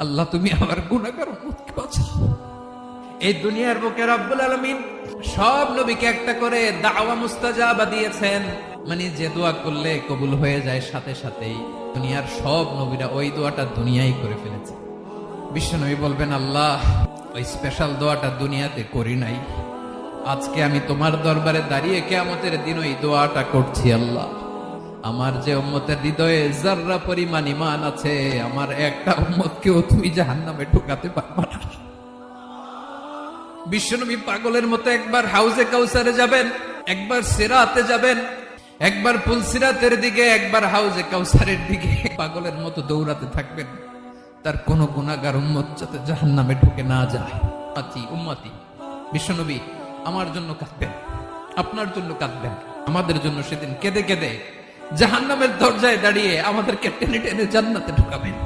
আল্লাহ তুমি আমার গুনাহগার উম্মতকে বাঁচাও। এই দুনিয়ার বুকে রব্বুল আলামিন সব নবীকে একটা করে দাওয়া মুস্তাজাবা দিয়েছেন, মানে যে দোয়া করলে কবুল হয়ে যায় সাথে সাথেই। দুনিয়ার সব নবীরা ওই দোয়াটা দুনিয়ায় করে ফেলেছে। বিশ্বনবী বলবেন, আল্লাহ ওই স্পেশাল দোয়াটা দুনিয়াতে করি নাই, আজকে আমি তোমার দরবারে দাঁড়িয়ে কিয়ামতের দিন ওই দোয়াটা করছি। আল্লাহ আমার যে উম্মতের হৃদয়ে যাররা পরিমাণ ঈমান আছে, আমার একটা উম্মতকেও তুমি জাহান্নামে ঢোকাতে পারবা না। বিশ্বনবী পাগলের মতো একবার হাউজে কাউসারে যাবেন, একবার সিরাতে যাবেন, একবার পুলসিরাতের দিকে, একবার হাউজে কাউসারের দিকে পাগলের মতো দৌড়াতে থাকবেন। তার কোন গুনাহগার উম্মত যাতে জাহান্নামে ঢুকে না যায়। উম্মতি বিশ্বনবী আমার জন্য কাঁদবেন, আপনার জন্য কাঁদবেন, আমাদের জন্য সেদিন কেঁদে কেঁদে জাহান্নামের দরজায় দাঁড়িয়ে আমাদেরকে টেনে টেনে জান্নাতে ঢুকাবেন।